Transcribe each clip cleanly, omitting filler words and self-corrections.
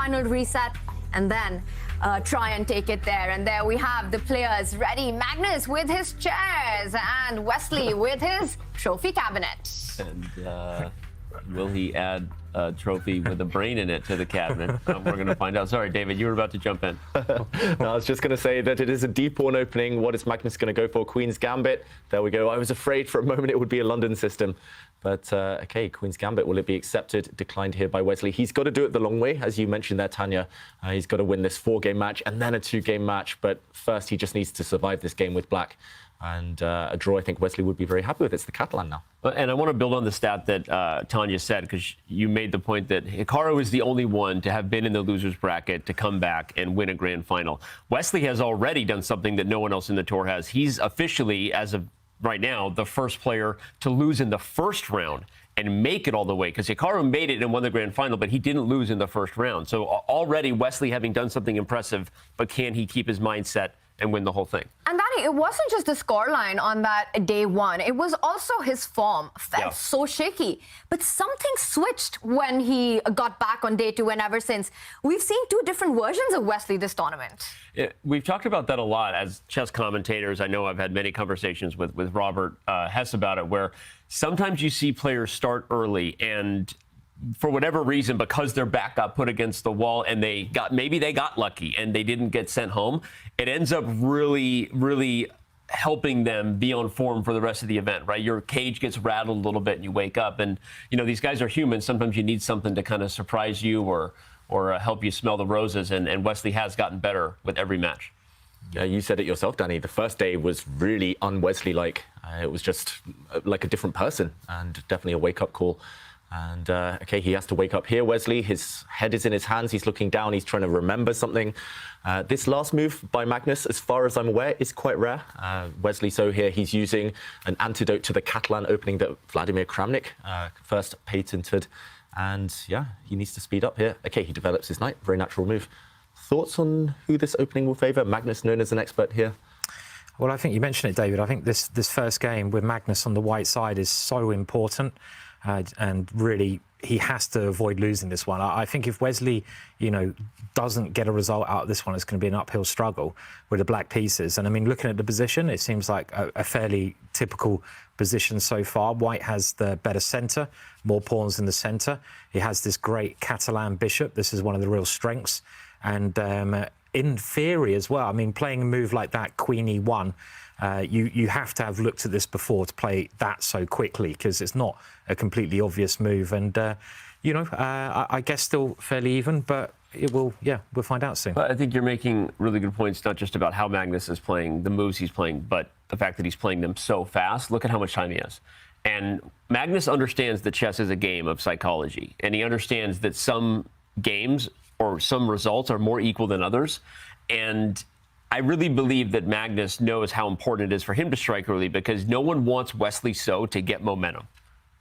final reset and then try and take it there. And there we have the players ready. Magnus with his chairs and Wesley with his trophy cabinet. And will he add a trophy with a brain in it to the cabinet? We're going to find out. Sorry, David, you were about to jump in. No, I was just going to say that it is a deep pawn opening. What is Magnus going to go for? Queen's Gambit. There we go. I was afraid for a moment it would be a London system. But, OK, Queen's Gambit, will it be accepted? Declined here by Wesley. He's got to do it the long way, as you mentioned there, Tanya. He's got to win this 4-game match and then a 2-game match. But first, he just needs to survive this game with black. And a draw, I think Wesley would be very happy with. It's the Catalan now. And I want to build on the stat that Tanya said, because you made the point that Hikaru is the only one to have been in the loser's bracket to come back and win a grand final. Wesley has already done something that no one else in the tour has. He's officially, as of right now, the first player to lose in the first round and make it all the way, because Hikaru made it and won the grand final, but he didn't lose in the first round. So already Wesley having done something impressive, but can he keep his mindset and win the whole thing? And Danny, it wasn't just the scoreline on that day one. It was also his form felt so shaky. But something switched when he got back on day two, and ever since, we've seen two different versions of Wesley this tournament. Yeah, we've talked about that a lot as chess commentators. I know I've had many conversations with Robert Hess about it, where sometimes you see players start early and for whatever reason, because their back got put against the wall and maybe they got lucky and they didn't get sent home, it ends up really helping them be on form for the rest of the event, right? Your cage gets rattled a little bit and you wake up, and you know, these guys are human. Sometimes you need something to kind of surprise you or help you smell the roses, and Wesley has gotten better with every match. Yeah, you said it yourself, Danny. The first day was really un-Wesley-like. It was just like a different person, and definitely a wake-up call. And, OK, he has to wake up here, Wesley. His head is in his hands. He's looking down. He's trying to remember something. This last move by Magnus, as far as I'm aware, is quite rare. Wesley, so here he's using an antidote to the Catalan opening that Vladimir Kramnik first patented. And, yeah, he needs to speed up here. OK, he develops his knight. Very natural move. Thoughts on who this opening will favour? Magnus, known as an expert here. Well, I think you mentioned it, David. I think this first game with Magnus on the white side is so important. And really, he has to avoid losing this one. I think if Wesley, you know, doesn't get a result out of this one, it's going to be an uphill struggle with the black pieces. And I mean, looking at the position, it seems like a fairly typical position so far. White has the better centre, more pawns in the centre. He has this great Catalan bishop. This is one of the real strengths. And in theory as well, I mean, playing a move like that, Queen E1, you have to have looked at this before to play that so quickly, because it's not a completely obvious move. And, you know, I guess still fairly even, but it will, yeah, we'll find out soon. But I think you're making really good points, not just about how Magnus is playing, the moves he's playing, but the fact that he's playing them so fast. Look at how much time he has. And Magnus understands that chess is a game of psychology, and he understands that some games or some results are more equal than others. And I really believe that Magnus knows how important it is for him to strike early, because no one wants Wesley So to get momentum.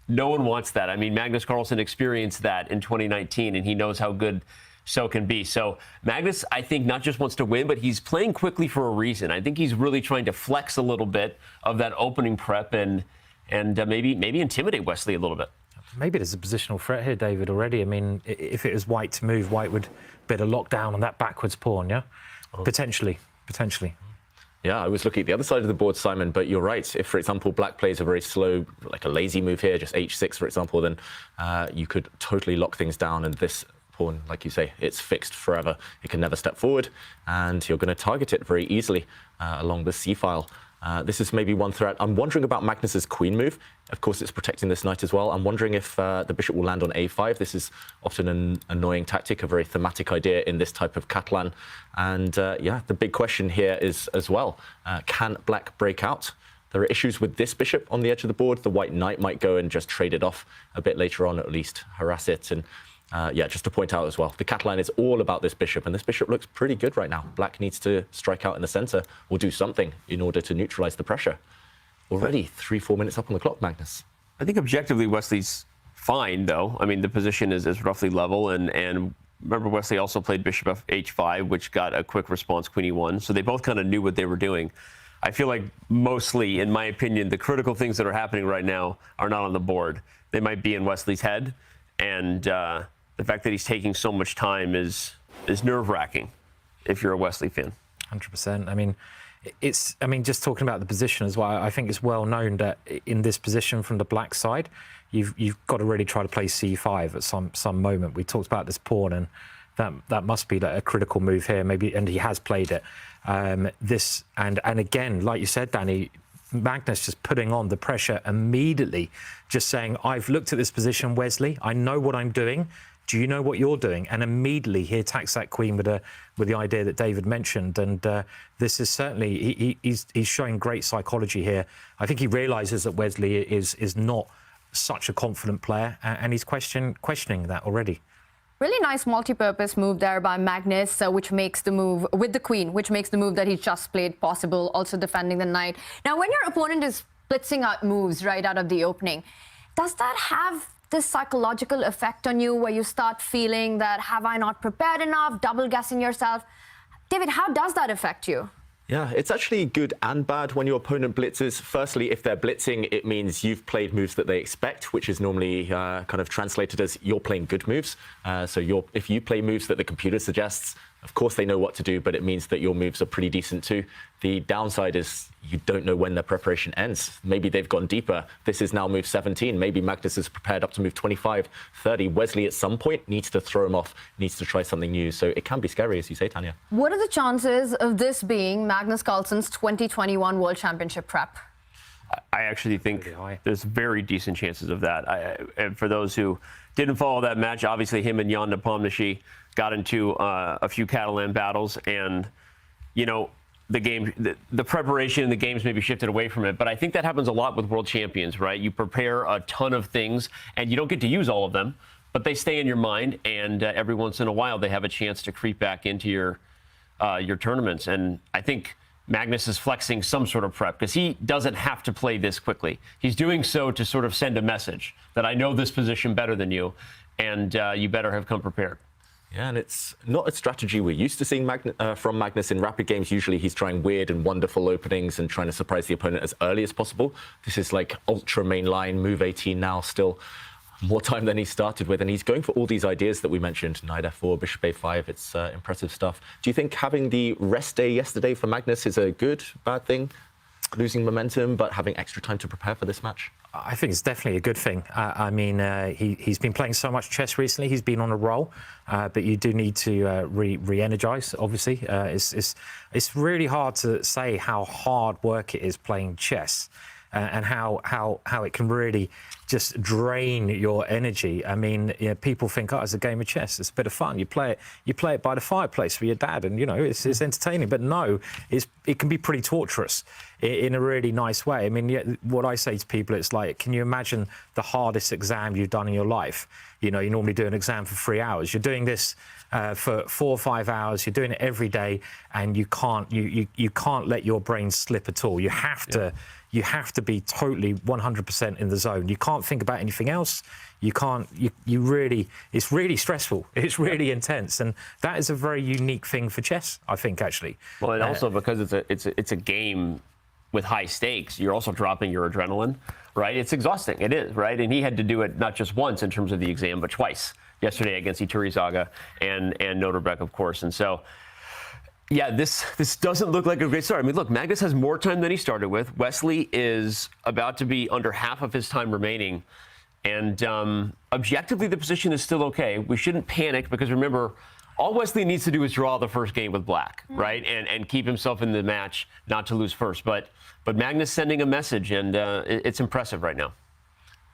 No one wants that. I mean, Magnus Carlsen experienced that in 2019, and he knows how good So can be. So Magnus, I think, not just wants to win, but he's playing quickly for a reason. I think he's really trying to flex a little bit of that opening prep and maybe intimidate Wesley a little bit. Maybe there's a positional threat here, David, already. I mean, if it was White to move, White would better lock down on that backwards pawn, yeah? Oh. Potentially. Yeah, I was looking at the other side of the board, Simon, but you're right. If, for example, black plays a very slow, like a lazy move here, just h6, for example, then you could totally lock things down, and this pawn, like you say, it's fixed forever. It can never step forward, and you're going to target it very easily along the c-file. This is maybe one threat. I'm wondering about Magnus's queen move. Of course, it's protecting this knight as well. I'm wondering if the bishop will land on a5. This is often an annoying tactic, a very thematic idea in this type of Catalan. And yeah, the big question here is as well, can black break out? There are issues with this bishop on the edge of the board. The white knight might go and just trade it off a bit later on, at least harass it. And yeah, just to point out as well, the Catalan is all about this bishop, and this bishop looks pretty good right now. Black needs to strike out in the center or do something in order to neutralize the pressure. Already 3-4 minutes up on the clock, Magnus. I think objectively Wesley's fine, though. I mean, the position is roughly level, and remember, Wesley also played bishop h5, which got a quick response, queen e1, so they both kind of knew what they were doing. I feel like mostly, in my opinion, the critical things that are happening right now are not on the board. They might be in Wesley's head, and the fact that he's taking so much time is nerve-wracking if you're a Wesley fan. 100%. I mean, just talking about the position as well, I think it's well known that in this position from the black side, you've got to really try to play c5 at some moment. We talked about this pawn, and that must be like a critical move here, maybe, and he has played it. And again, like you said, Danny, Magnus just putting on the pressure immediately, just saying, I've looked at this position, Wesley, I know what I'm doing. Do you know what you're doing? And immediately he attacks that queen with the idea that David mentioned. And this is certainly, he's showing great psychology here. I think he realizes that Wesley is not such a confident player, and he's questioning that already. Really nice multi-purpose move there by Magnus, which makes the move with the queen, which makes the move that he just played possible, also defending the knight. Now, when your opponent is blitzing out moves right out of the opening, does that have this psychological effect on you where you start feeling that, have I not prepared enough, double guessing yourself? David, how does that affect you? Yeah, it's actually good and bad when your opponent blitzes. Firstly, if they're blitzing, it means you've played moves that they expect, which is normally kind of translated as you're playing good moves. If you play moves that the computer suggests, of course they know what to do, but it means that your moves are pretty decent too. The downside is you don't know when their preparation ends. Maybe they've gone deeper. This is now move 17. Maybe Magnus is prepared up to move 25, 30. Wesley at some point needs to throw him off, needs to try something new. So it can be scary, as you say, Tanya. What are the chances of this being Magnus Carlsen's 2021 World Championship prep? I actually think there's very decent chances of that. And for those who didn't follow that match, obviously him and Jan Nepomniachtchi got into a few Catalan battles, and the preparation in the games maybe shifted away from it. But I think that happens a lot with world champions, right? You prepare a ton of things, and you don't get to use all of them, but they stay in your mind, and every once in a while they have a chance to creep back into your tournaments. And I think Magnus is flexing some sort of prep because he doesn't have to play this quickly. He's doing so to sort of send a message that I know this position better than you, and you better have come prepared. Yeah, and it's not a strategy we're used to seeing from Magnus in rapid games. Usually he's trying weird and wonderful openings and trying to surprise the opponent as early as possible. This is like ultra main line, move 18 now, still more time than he started with. And he's going for all these ideas that we mentioned, knight f4, bishop a5. It's impressive stuff. Do you think having the rest day yesterday for Magnus is a good, bad thing? Losing momentum, but having extra time to prepare for this match? I think it's definitely a good thing. I mean, he's been playing so much chess recently. He's been on a roll, but you do need to re-energize. Obviously, it's really hard to say how hard work it is playing chess, and how it can really just drain your energy. I mean, people think, oh, it's a game of chess. It's a bit of fun. You play it by the fireplace with your dad, and it's entertaining. But no, it can be pretty torturous in a really nice way. I mean, what I say to people, it's like, can you imagine the hardest exam you've done in your life? You normally do an exam for 3 hours. You're doing this for 4 or 5 hours. You're doing it every day, and you can't let your brain slip at all. You have to. You have to be totally 100% in the zone. You can't think about anything else. You can't. It's really stressful. It's really intense, and that is a very unique thing for chess, I think, actually. Well, and also because it's a game with high stakes, you're also dropping your adrenaline, right? It's exhausting. It is, right? And he had to do it not just once in terms of the exam, but twice yesterday against Iturrizaga and Noterbeck, of course. And so, yeah, this doesn't look like a great start. I mean, look, Magnus has more time than he started with. Wesley is about to be under half of his time remaining. And objectively, the position is still okay. We shouldn't panic because, remember, all Wesley needs to do is draw the first game with black, right? And keep himself in the match, not to lose first. But Magnus sending a message, and it's impressive right now.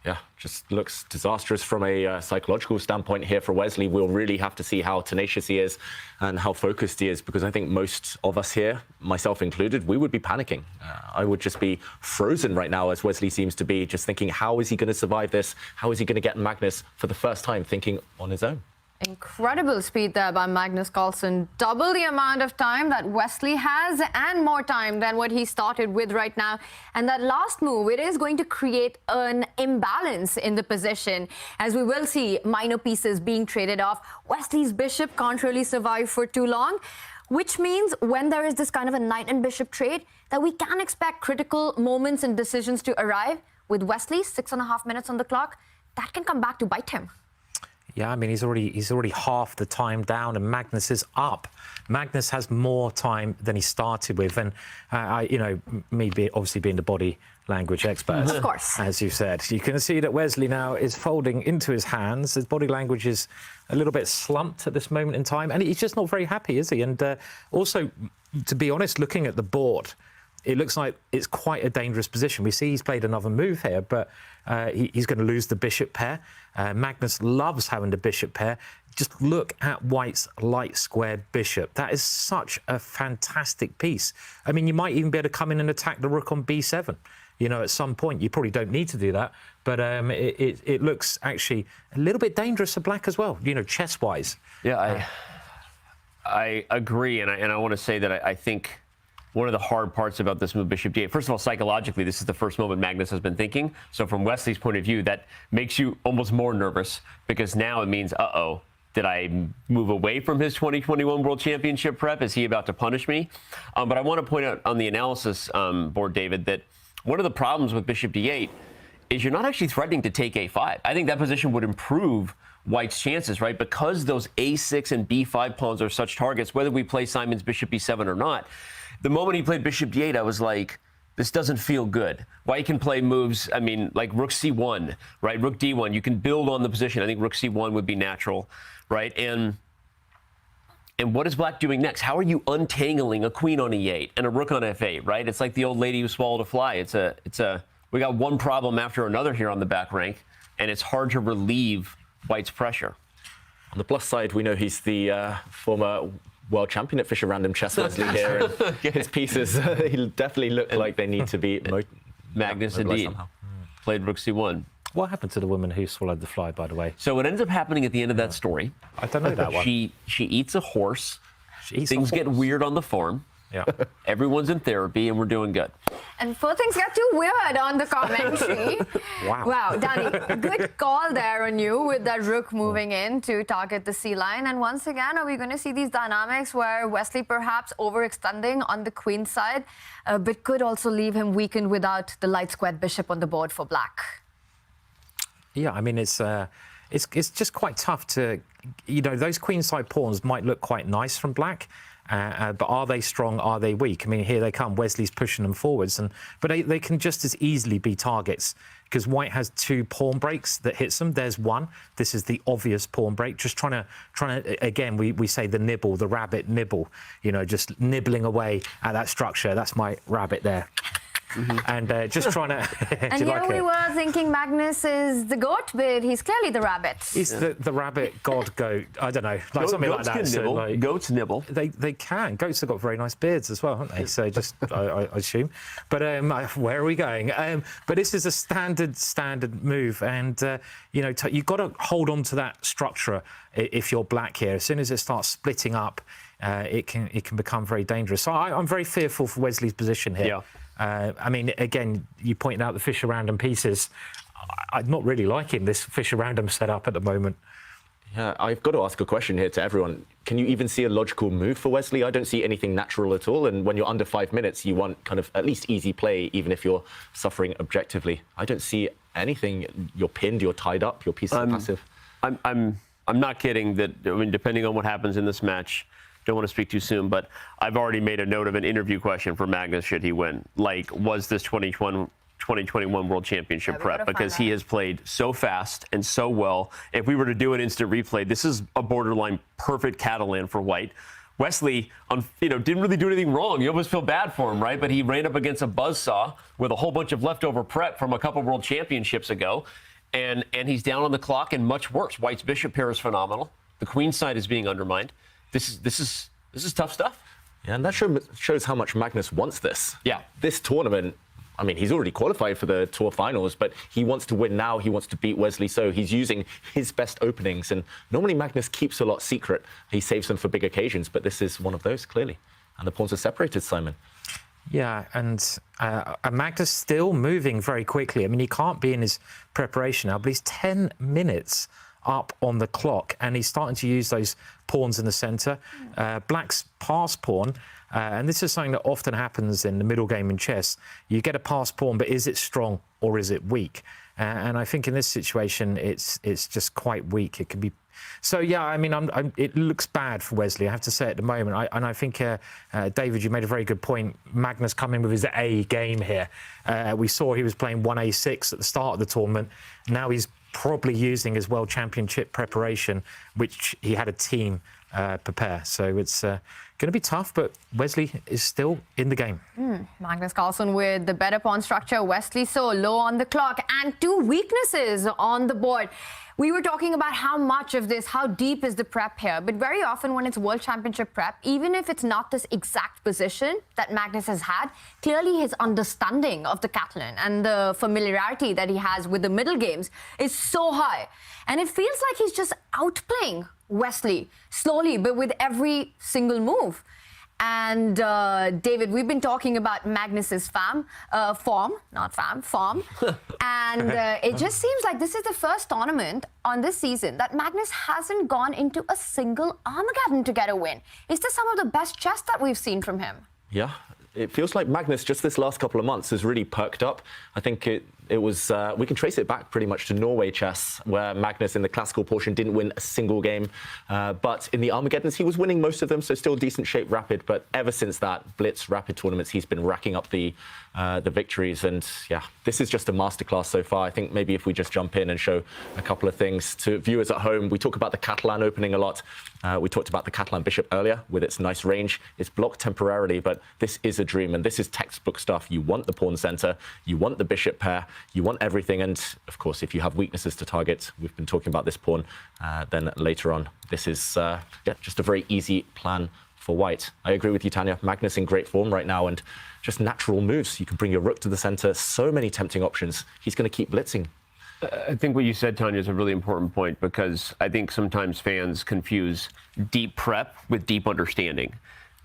Yeah, just looks disastrous from a psychological standpoint here for Wesley. We'll really have to see how tenacious he is and how focused he is, because I think most of us here, myself included, we would be panicking. I would just be frozen right now, as Wesley seems to be, just thinking, how is he going to survive this? How is he going to get Magnus for the first time, thinking on his own? Incredible speed there by Magnus Carlsen. Double the amount of time that Wesley has, and more time than what he started with right now. And that last move, it is going to create an imbalance in the position, as we will see minor pieces being traded off. Wesley's bishop can't really survive for too long, which means when there is this kind of a knight and bishop trade, that we can expect critical moments and decisions to arrive. With Wesley, 6.5 minutes on the clock, that can come back to bite him. Yeah, I mean, he's already half the time down, and Magnus is up. Magnus has more time than he started with, and obviously being the body language expert, of course, as you said, you can see that Wesley now is folding into his hands. His body language is a little bit slumped at this moment in time, and he's just not very happy, is he? And also, to be honest, looking at the board, it looks like it's quite a dangerous position. We see he's played another move here, but he's going to lose the bishop pair. Magnus loves having the bishop pair. Just look at White's light squared bishop. That is such a fantastic piece. I mean, you might even be able to come in and attack the rook on b7. At some point. You probably don't need to do that, but it looks actually a little bit dangerous for Black as well, chess-wise. Yeah, I agree, and I want to say that I think one of the hard parts about this move, bishop d8, first of all, psychologically, this is the first moment Magnus has been thinking. So from Wesley's point of view, that makes you almost more nervous, because now it means, uh-oh, did I move away from his 2021 World Championship prep? Is he about to punish me? But I want to point out on the analysis board, David, that one of the problems with bishop d8 is you're not actually threatening to take a5. I think that position would improve White's chances, right? Because those a6 and b5 pawns are such targets, whether we play Simon's bishop b7 or not. The moment he played bishop d8, I was like, this doesn't feel good. White can play moves, I mean, like rook c1, right? Rook d1, you can build on the position. I think rook c1 would be natural, right? And what is Black doing next? How are you untangling a queen on e8 and a rook on f8, right? It's like the old lady who swallowed a fly. We got one problem after another here on the back rank, and it's hard to relieve White's pressure. On the plus side, we know he's the former world champion at Fischer Random Chess, Wesley here. And his pieces, he definitely look like they need to be Magnus indeed played rook c1. What happened to the woman who swallowed the fly, by the way? So what ends up happening at the end of that story, I don't know that one. She eats a horse. Things get weird on the farm. Yeah. Everyone's in therapy, and we're doing good. And before things get too weird on the commentary. Wow, Danny, good call there on you with that rook moving in to target the C line. And once again, are we going to see these dynamics where Wesley perhaps overextending on the queen side, but could also leave him weakened without the light squared bishop on the board for Black? Yeah, I mean, it's just quite tough to, those queenside pawns might look quite nice from Black, but are they strong? Are they weak? I mean, here they come. Wesley's pushing them forwards, but they can just as easily be targets, because White has two pawn breaks that hits them. There's one. This is the obvious pawn break. Just trying to again, we say the nibble, the rabbit nibble. Just nibbling away at that structure. That's my rabbit there. And just trying to. And here we were thinking Magnus is the goat, but he's clearly the rabbit. He's the rabbit god goat. I don't know, like something like that. Can nibble. So, goats nibble. They can. Goats have got very nice beards as well, haven't they? So just I assume. But where are we going? But this is a standard move, and you've got to hold on to that structure if you're Black here. As soon as it starts splitting up, it can become very dangerous. So I'm very fearful for Wesley's position here. Yeah. I mean, again, you pointed out the Fischer Random pieces. I'm not really liking this Fischer Random setup at the moment. Yeah, I've got to ask a question here to everyone. Can you even see a logical move for Wesley? I don't see anything natural at all. And when you're under 5 minutes, you want kind of at least easy play, even if you're suffering objectively. I don't see anything. You're pinned, you're tied up, your pieces are passive. I'm not kidding that, I mean, depending on what happens in this match, don't want to speak too soon, but I've already made a note of an interview question for Magnus should he win. Like, was this 2021 World Championship prep? Because he has played so fast and so well. If we were to do an instant replay, this is a borderline perfect Catalan for White. Wesley, didn't really do anything wrong. You almost feel bad for him, right? But he ran up against a buzzsaw with a whole bunch of leftover prep from a couple World Championships ago. And he's down on the clock and much worse. White's bishop pair is phenomenal. The queen side is being undermined. This is tough stuff. Yeah, and that shows how much Magnus wants this. Yeah. This tournament, I mean, he's already qualified for the tour finals, but he wants to win now. He wants to beat Wesley, so he's using his best openings. And normally Magnus keeps a lot secret. He saves them for big occasions, but this is one of those, clearly. And the pawns are separated, Simon. Yeah, and Magnus still moving very quickly. I mean, he can't be in his preparation now, but he's 10 minutes up on the clock, and he's starting to use those pawns in the centre. Black's pass pawn, and this is something that often happens in the middle game in chess. You get a pass pawn, but is it strong or is it weak? And I think in this situation, it's just quite weak. It can be So yeah, I mean, it looks bad for Wesley, I have to say at the moment. I think, David, you made a very good point. Magnus coming with his A game here. We saw he was playing 1A6 at the start of the tournament. Now he's probably using his World Championship preparation, which he had a team prepare. So it's going to be tough, but Wesley is still in the game. Magnus Carlsen with the better pawn structure, Wesley so low on the clock, and 2 weaknesses on the board. We were talking about how much of this, how deep is the prep here, but very often when it's World Championship prep, even if it's not this exact position that Magnus has had, clearly his understanding of the Catalan and the familiarity that he has with the middle games is so high. And it feels like he's just outplaying Wesley slowly, but with every single move. And David, we've been talking about Magnus's form. And it just seems like this is the first tournament on this season that Magnus hasn't gone into a single Armageddon to get a win. Is this some of the best chess that we've seen from him? Yeah, it feels like Magnus just this last couple of months has really perked up. I think it was, we can trace it back pretty much to Norway chess, where Magnus in the classical portion didn't win a single game. But in the Armageddons, he was winning most of them, so still decent shape Rapid. But ever since that Blitz Rapid tournaments, he's been racking up the victories. And yeah, this is just a masterclass so far. I think maybe if we just jump in and show a couple of things to viewers at home. We talk about the Catalan opening a lot. We talked about the Catalan bishop earlier with its nice range. It's blocked temporarily, but this is a dream. And this is textbook stuff. You want the pawn center, you want the bishop pair, you want everything. And of course, if you have weaknesses to target, we've been talking about this pawn, then later on, this is just a very easy plan for white. I agree with you, Tanya. Magnus in great form right now, and just natural moves. You can bring your rook to the center. So many tempting options. He's going to keep blitzing. I think what you said, Tanya, is a really important point, because I think sometimes fans confuse deep prep with deep understanding.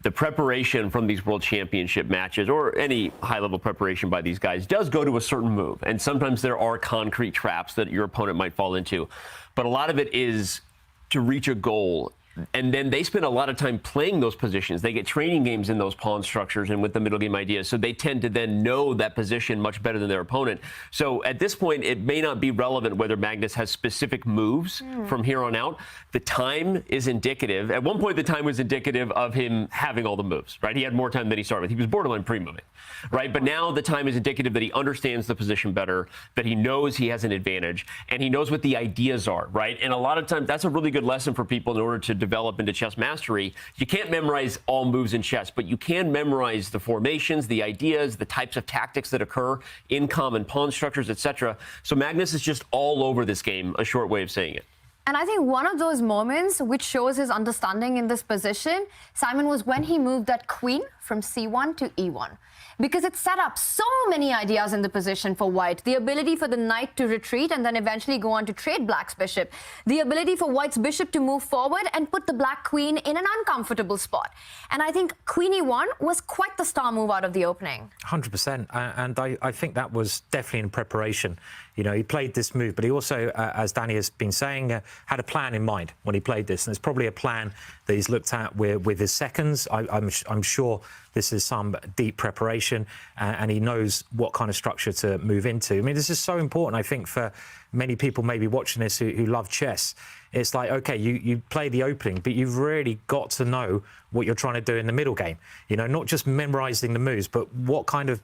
The preparation from these World Championship matches, or any high-level preparation by these guys, does go to a certain move. And sometimes there are concrete traps that your opponent might fall into. But a lot of it is to reach a goal. And then they spend a lot of time playing those positions. They get training games in those pawn structures and with the middle game ideas. So they tend to then know that position much better than their opponent. So at this point, it may not be relevant whether Magnus has specific moves from here on out. The time is indicative. At one point, the time was indicative of him having all the moves, right? He had more time than he started with. He was borderline pre-moving, right? But now the time is indicative that he understands the position better, that he knows he has an advantage, and he knows what the ideas are, right? And a lot of times, that's a really good lesson for people in order to develop into chess mastery. You can't memorize all moves in chess, but you can memorize the formations, the ideas, the types of tactics that occur in common pawn structures, etc. So Magnus is just all over this game, a short way of saying it. And I think one of those moments which shows his understanding in this position, Simon, was when he moved that queen from c1 to e1. Because it set up so many ideas in the position for white. The ability for the knight to retreat and then eventually go on to trade black's bishop. The ability for white's bishop to move forward and put the black queen in an uncomfortable spot. And I think queen e1 was quite the star move out of the opening. 100%. And I think that was definitely in preparation. You know, he played this move, but he also, as Danny has been saying, had a plan in mind when he played this. And it's probably a plan that he's looked at with his seconds. I'm sure this is some deep preparation, and he knows what kind of structure to move into. I mean, this is so important, I think, for many people maybe watching this who love chess. It's like, OK, you play the opening, but you've really got to know what you're trying to do in the middle game. You know, not just memorizing the moves, but what kind of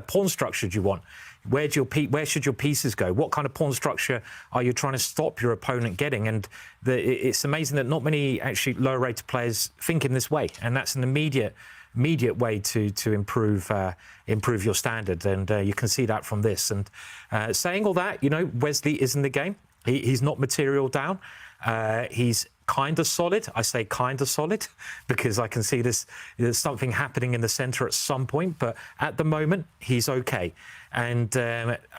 pawn structure do you want? Where should your pieces go? What kind of pawn structure are you trying to stop your opponent getting? And it's amazing that not many actually lower-rated players think in this way, and that's an immediate way to improve your standard, and you can see that from this. And saying all that, you know, Wesley is in the game. He's not material down. He's kind of solid. I say kind of solid because I can see there's something happening in the centre at some point, but at the moment he's okay. And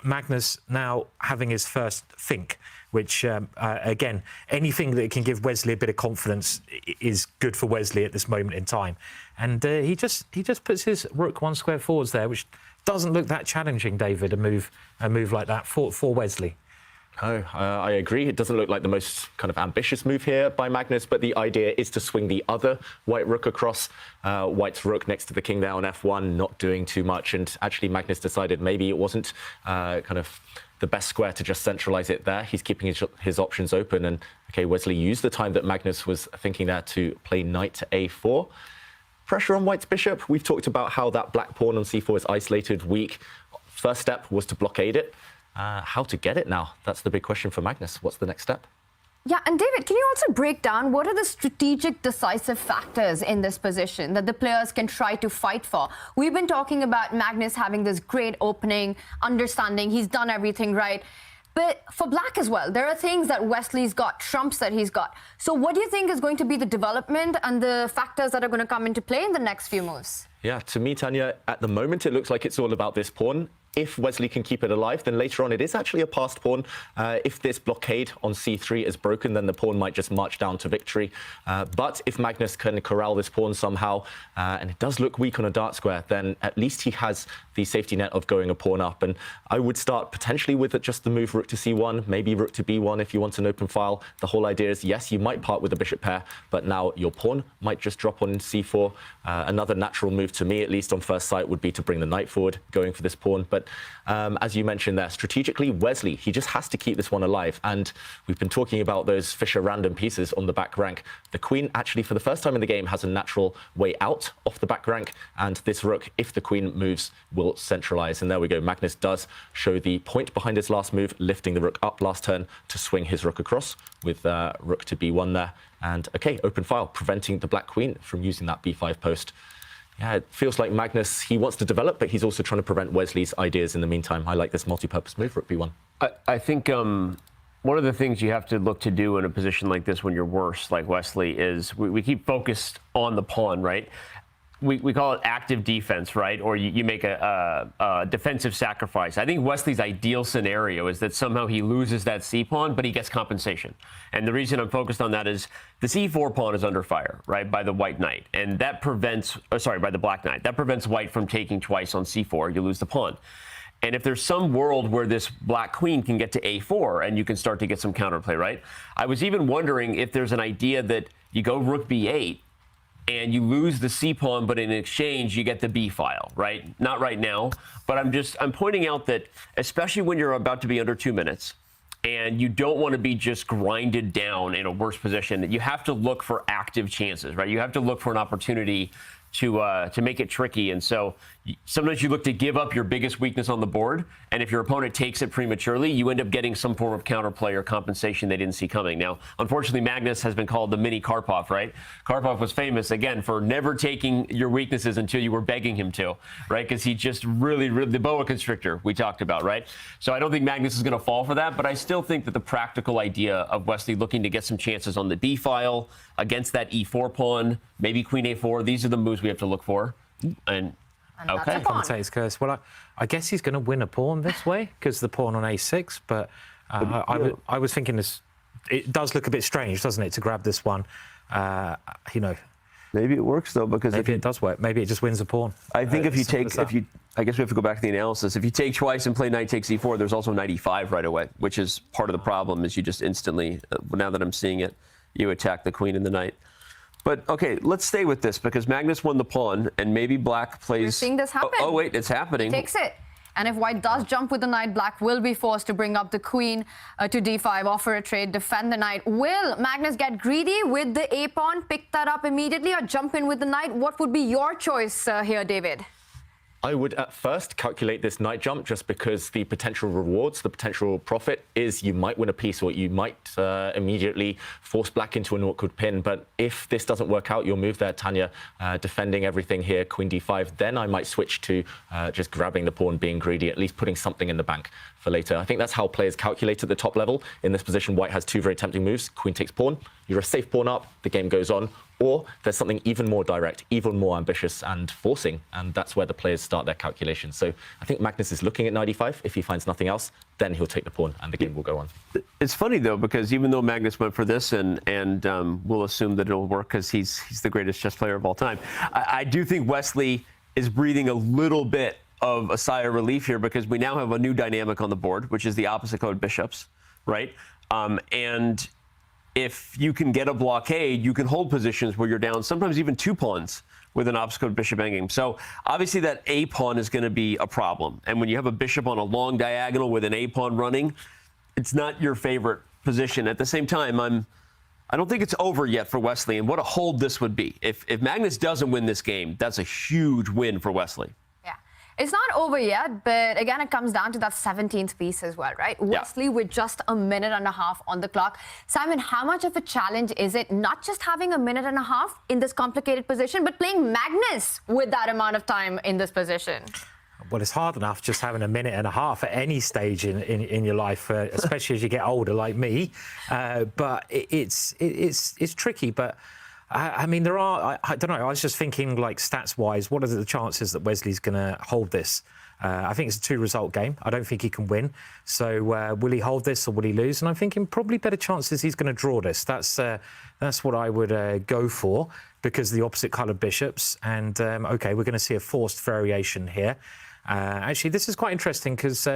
Magnus now having his first think, which again, anything that can give Wesley a bit of confidence is good for Wesley at this moment in time. And he just puts his rook one square forwards there, which doesn't look that challenging, David, a move like that for Wesley. Oh, I agree. It doesn't look like the most kind of ambitious move here by Magnus, but the idea is to swing the other white rook across. White's rook next to the king there on f1, not doing too much. And actually, Magnus decided maybe it wasn't kind of the best square to just centralize it there. He's keeping his options open. And okay, Wesley used the time that Magnus was thinking there to play knight to a4. Pressure on White's bishop. We've talked about how that black pawn on c4 is isolated, weak. First step was to blockade it. How to get it now? That's the big question for Magnus. What's the next step? Yeah, and David, can you also break down what are the strategic decisive factors in this position that the players can try to fight for? We've been talking about Magnus having this great opening, understanding he's done everything right. But for Black as well, there are things that Wesley's got, trumps that he's got. So what do you think is going to be the development and the factors that are going to come into play in the next few moves? Yeah, to me, Tanya, at the moment, it looks like it's all about this pawn. If Wesley can keep it alive, then later on it is actually a passed pawn. If this blockade on c3 is broken, then the pawn might just march down to victory. But if Magnus can corral this pawn somehow, and it does look weak on a dark square, then at least he has the safety net of going a pawn up. And I would start potentially with just the move rook to c1, maybe rook to b1 if you want an open file. The whole idea is, yes, you might part with the bishop pair, but now your pawn might just drop on c4. Another natural move to me, at least on first sight, would be to bring the knight forward, going for this pawn. But as you mentioned there, strategically, Wesley, he just has to keep this one alive. And we've been talking about those Fischer random pieces on the back rank. The queen actually, for the first time in the game, has a natural way out off the back rank. And this rook, if the queen moves, will centralize. And there we go. Magnus does show the point behind his last move, lifting the rook up last turn to swing his rook across with rook to b1 there. And OK, open file, preventing the black queen from using that b5 post. Yeah, it feels like Magnus, he wants to develop, but he's also trying to prevent Wesley's ideas in the meantime. I like this multi-purpose move, rook b1. I think one of the things you have to look to do in a position like this when you're worse, like Wesley, is we keep focused on the pawn, right? We call it active defense, right? Or you make a defensive sacrifice. I think Wesley's ideal scenario is that somehow he loses that c-pawn, but he gets compensation. And the reason I'm focused on that is the c4 pawn is under fire, right, by the white knight. And that prevents, by the black knight. That prevents white from taking twice on c4. You lose the pawn. And if there's some world where this black queen can get to a4 and you can start to get some counterplay, right? I was even wondering if there's an idea that you go rook b8, and you lose the c-pawn, but in exchange, you get the b-file, right? Not right now, but I'm pointing out that, especially when you're about to be under 2 minutes, and you don't want to be just grinded down in a worse position, that you have to look for active chances, right? You have to look for an opportunity to make it tricky. And so sometimes you look to give up your biggest weakness on the board, and if your opponent takes it prematurely, you end up getting some form of counterplay or compensation they didn't see coming. Now, unfortunately, Magnus has been called the mini Karpov, right? Karpov was famous, again, for never taking your weaknesses until you were begging him to, right? Because he just really, the boa constrictor we talked about, right? So I don't think Magnus is going to fall for that, but I still think that the practical idea of Wesley looking to get some chances on the b file against that e4 pawn, maybe queen a4, these are the moves we have to look for. And okay. Commentator's curse. Well, I guess he's going to win a pawn this way because the pawn on a6. But I was thinking this. It does look a bit strange, doesn't it, to grab this one? You know. Maybe it works though, because maybe it does work. Maybe it just wins a pawn. I think if you take, I guess we have to go back to the analysis. If you take twice and play knight takes e4, there's also knight e5 right away, which is part of the problem. Is you just instantly, now that I'm seeing it, you attack the queen and the knight. But, okay, let's stay with this, because Magnus won the pawn, and maybe Black plays... We're seeing this happen. Oh, wait, it's happening. Takes it. And if White does jump with the knight, Black will be forced to bring up the queen to d5, offer a trade, defend the knight. Will Magnus get greedy with the a-pawn, pick that up immediately, or jump in with the knight? What would be your choice here, David? I would at first calculate this knight jump just because the potential rewards, the potential profit is you might win a piece or you might immediately force Black into an awkward pin. But if this doesn't work out, your move there, Tanya, defending everything here, queen d5, then I might switch to just grabbing the pawn, being greedy, at least putting something in the bank for later. I think that's how players calculate at the top level. In this position, White has two very tempting moves. Queen takes pawn. You're a safe pawn up. The game goes on. Or there's something even more direct, even more ambitious and forcing, and that's where the players start their calculations. So I think Magnus is looking at knight e5. If he finds nothing else, then he'll take the pawn, and the game will go on. It's funny, though, because even though Magnus went for this, and we'll assume that it'll work because he's the greatest chess player of all time, I do think Wesley is breathing a little bit of a sigh of relief here, because we now have a new dynamic on the board, which is the opposite code bishops. right? And if you can get a blockade, you can hold positions where you're down, sometimes even 2 pawns with an obstacle bishop endgame. So obviously that A pawn is going to be a problem. And when you have a bishop on a long diagonal with an A pawn running, it's not your favorite position. At the same time, I don't think it's over yet for Wesley, and what a hold this would be. If Magnus doesn't win this game, that's a huge win for Wesley. Yeah. It's not over yet, but again, it comes down to that 17th piece as well, right? Yeah. Wesley with just a minute and a half on the clock. Simon, how much of a challenge is it not just having a minute and a half in this complicated position, but playing Magnus with that amount of time in this position? Well, it's hard enough just having a minute and a half at any stage in your life, especially as you get older, like me. But it's tricky. But I mean, there are. I don't know. I was just thinking, like stats-wise, what are the chances that Wesley's going to hold this? I think it's a 2-result game. I don't think he can win. So will he hold this or will he lose? And I'm thinking probably better chances he's going to draw this. That's what I would go for because of the opposite coloured bishops. And OK, we're going to see a forced variation here. Actually, this is quite interesting because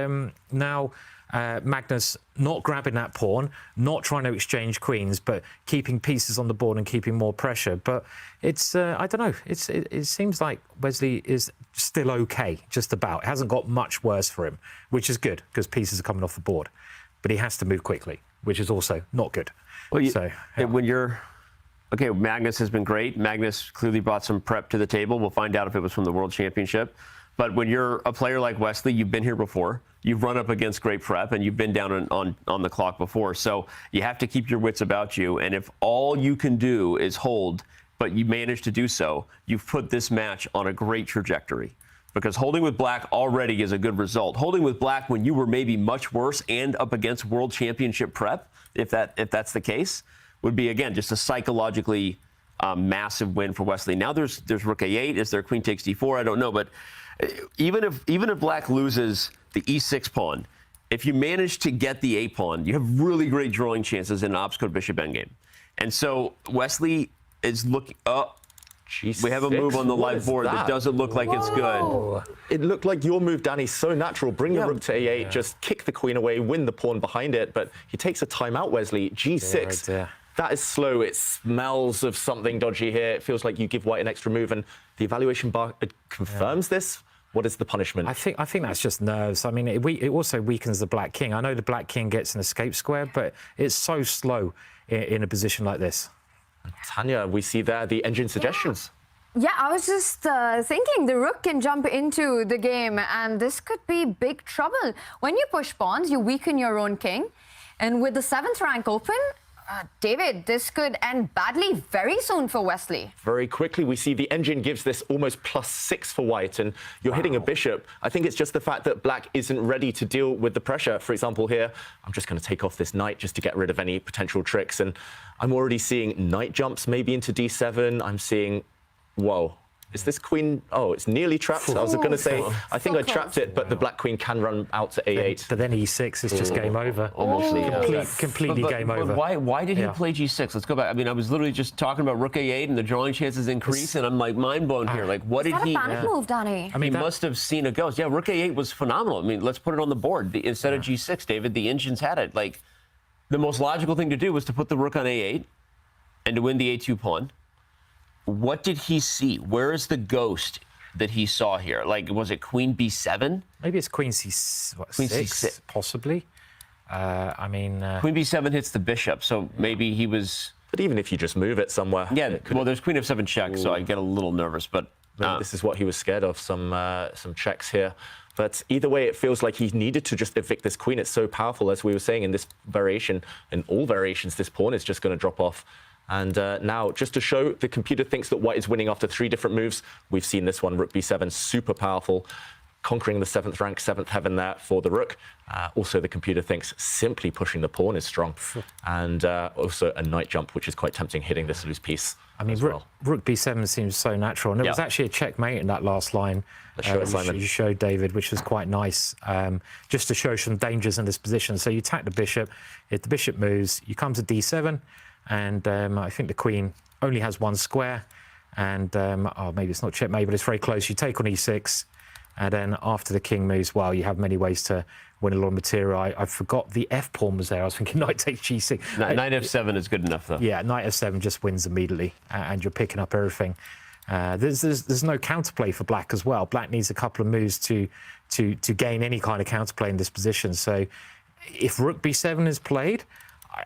now Magnus not grabbing that pawn, not trying to exchange queens, but keeping pieces on the board and keeping more pressure. But it's, I don't know, it seems like Wesley is still OK, just about. It hasn't got much worse for him, which is good because pieces are coming off the board. But he has to move quickly, which is also not good. Well, Yeah. when you're... OK, Magnus has been great. Magnus clearly brought some prep to the table. We'll find out if it was from the World Championship. But when you're a player like Wesley, you've been here before. You've run up against great prep, and you've been down on the clock before. So you have to keep your wits about you. And if all you can do is hold, but you manage to do so, you've put this match on a great trajectory. Because holding with black already is a good result. Holding with black when you were maybe much worse and up against World Championship prep, if that's the case, would be, again, just a psychologically massive win for Wesley. Now there's rook a8. Is there queen takes d4? I don't know. But even if black loses the e6 pawn, if you manage to get the a pawn, you have really great drawing chances in an obstacle bishop endgame. And so Wesley is looking up. G6. We have a move on the live board that doesn't look like it's good. It looked like your move, Danny, so natural. Bring the rook to a8, just kick the queen away, win the pawn behind it. But he takes a timeout, Wesley. G6. Yeah. That is slow. It smells of something dodgy here. It feels like you give white an extra move, and the evaluation bar confirms this. What is the punishment? I think that's just nerves. I mean, it also weakens the black king. I know the black king gets an escape square, but it's so slow in a position like this. Tanya, we see there the engine suggestions. Yeah, I was just thinking the rook can jump into the game, and this could be big trouble. When you push pawns, you weaken your own king. And with the 7th rank open, David, this could end badly very soon for Wesley. Very quickly, we see the engine gives this almost +6 for white, and you're hitting a bishop. I think it's just the fact that black isn't ready to deal with the pressure. For example, here, I'm just going to take off this knight just to get rid of any potential tricks. And I'm already seeing knight jumps maybe into d7. I'm seeing, whoa. Is this queen? Oh, it's nearly trapped. I was going to say, I think I trapped it, but the black queen can run out to a8. But then e6 is just game over. Almost Completely game over. Why did he play g6? Let's go back. I mean, I was literally just talking about rook a8 and the drawing chances increase, and I'm like mind blown here. Like, what did he? Is that a panic move, Danny? I mean, he must have seen a ghost. Yeah, rook a8 was phenomenal. I mean, let's put it on the board. Instead of g6, David, the engines had it. Like, the most logical thing to do was to put the rook on a8 and to win the a2 pawn. What did he see? Where is the ghost that he saw here? Like, was it queen b7? Maybe it's queen c6, possibly. I mean... Queen b7 hits the bishop, so maybe he was... But even if you just move it somewhere... Yeah, well, there's queen f7 check, so I get a little nervous, but... Maybe this is what he was scared of, some checks here. But either way, it feels like he needed to just evict this queen. It's so powerful, as we were saying, in this variation. In all variations, this pawn is just going to drop off. And now, just to show, the computer thinks that white is winning after 3 different moves. We've seen this one, rook b7, super powerful, conquering the 7th rank, 7th heaven there for the rook. Also, the computer thinks simply pushing the pawn is strong. And also a knight jump, which is quite tempting, hitting this loose piece. I mean, rook b7 seems so natural. And there was actually a checkmate in that last line, which you showed, David, which was quite nice, just to show some dangers in this position. So you attack the bishop. If the bishop moves, you come to d7. And I think the queen only has 1 square. And maybe it's not checkmate, but it's very close. You take on e6. And then after the king moves, well, you have many ways to win a lot of material. I forgot the F pawn was there. I was thinking knight takes G6. Knight F7 is good enough, though. Yeah, knight F7 just wins immediately, and you're picking up everything. There's no counterplay for black as well. Black needs a couple of moves to gain any kind of counterplay in this position. So if rook b7 is played,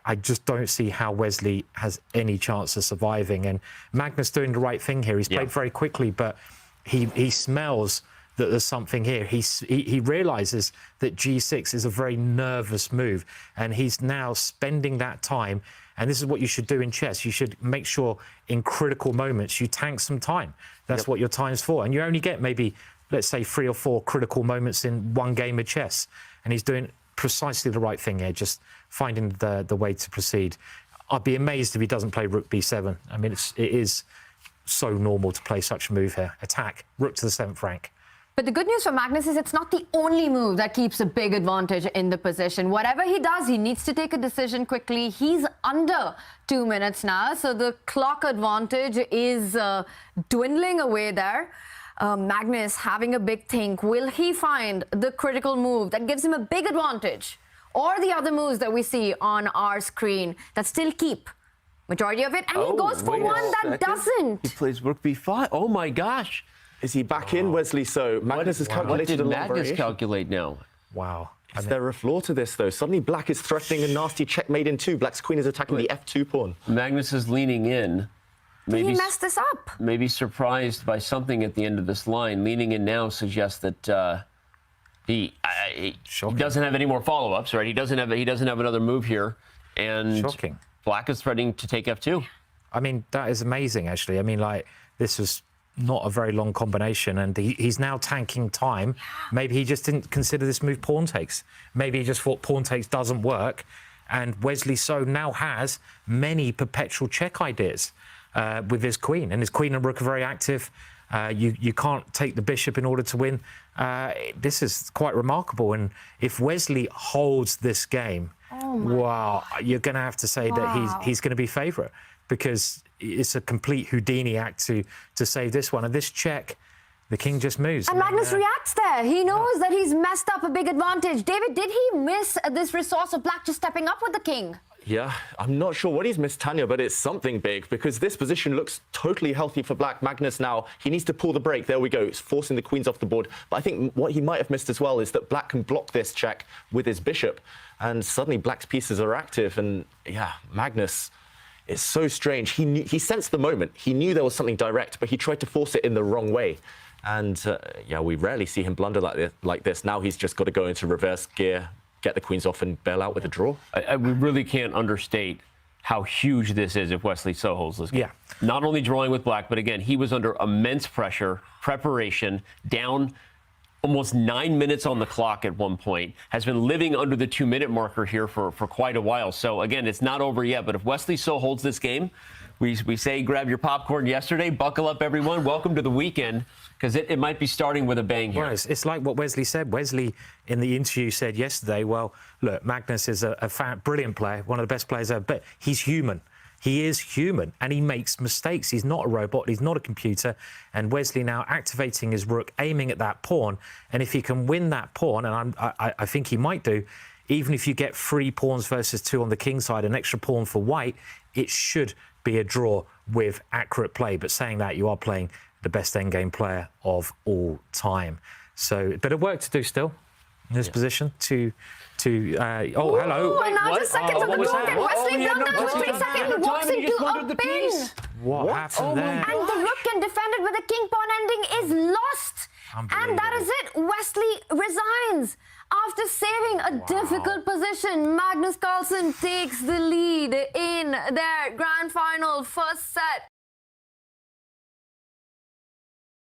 I just don't see how Wesley has any chance of surviving. And Magnus doing the right thing here. He's played very quickly, but he smells that there's something here. He realizes that G6 is a very nervous move, and he's now spending that time. And this is what you should do in chess. You should make sure in critical moments you tank some time. That's what your time's for. And you only get maybe, let's say, 3 or 4 critical moments in one game of chess. And he's doing precisely the right thing here, just finding the way to proceed. I'd be amazed if he doesn't play rook b7. I mean, it is so normal to play such a move here. Attack, rook to the 7th rank. But the good news for Magnus is it's not the only move that keeps a big advantage in the position. Whatever he does, he needs to take a decision quickly. He's under 2 minutes now, so the clock advantage is dwindling away there. Magnus having a big think. Will he find the critical move that gives him a big advantage? Or the other moves that we see on our screen that still keep majority of it? And he goes for one that doesn't. He plays rook b5. Oh, my gosh. Is he back in, Wesley? So Magnus has calculated a lot of Magnus variation. calculate now? Wow. Is there a flaw to this, though? Suddenly black is threatening a nasty checkmate in 2. Black's queen is attacking the f2 pawn. Magnus is leaning in. Did he mess this up? Maybe surprised by something at the end of this line. Leaning in now suggests that he doesn't have any more follow-ups, right? He doesn't have another move here, and Shocking. black is threatening to take f2. I mean, that is amazing, actually. I mean, like, this was not a very long combination, and he's now tanking time. Maybe he just didn't consider this move pawn takes. Maybe he just thought pawn takes doesn't work, and Wesley So now has many perpetual check ideas with his queen, and his queen and rook are very active. You can't take the bishop in order to win. This is quite remarkable, and if Wesley holds this game, wow, you're going to have to say that he's going to be favourite, because it's a complete Houdini act to save this one. And this check, the king just moves. And Magnus reacts there. He knows that he's messed up a big advantage. David, did he miss this resource of black just stepping up with the king? Yeah, I'm not sure what he's missed, Tanya, but it's something big, because this position looks totally healthy for black. Magnus now, he needs to pull the break. There we go. It's forcing the queens off the board. But I think what he might have missed as well is that black can block this check with his bishop. And suddenly black's pieces are active. And yeah, Magnus, it's so strange. He sensed the moment. He knew there was something direct, but he tried to force it in the wrong way. And yeah, we rarely see him blunder like this. Now he's just got to go into reverse gear, get the queens off and bail out with a draw. We really can't understate how huge this is if Wesley So holds this game. Yeah. Not only drawing with black, but again, he was under immense pressure, preparation, down almost 9 minutes on the clock at one point, has been living under the 2-minute marker here for quite a while. So again, it's not over yet, but if Wesley So holds this game, we say grab your popcorn yesterday, buckle up everyone, welcome to the weekend, because it might be starting with a bang here. Well, it's like what Wesley said. Wesley, in the interview, said yesterday, well, look, Magnus is a brilliant player, one of the best players ever, but he's human. He is human, and he makes mistakes. He's not a robot. He's not a computer. And Wesley now activating his rook, aiming at that pawn. And if he can win that pawn, and I think he might do, even if you get 3 pawns versus 2 on the king side, an extra pawn for white, it should be a draw with accurate play. But saying that, you are playing the best endgame player of all time. So a bit of work to do still in this position to oh, hello. And now just seconds on the clock, and Wesley blunders with 3 seconds. He walks into a pin. What happened there? And the rook can defend it with a king pawn ending is lost. And that is it. Wesley resigns after saving a difficult position. Magnus Carlsen takes the lead in their grand final first set.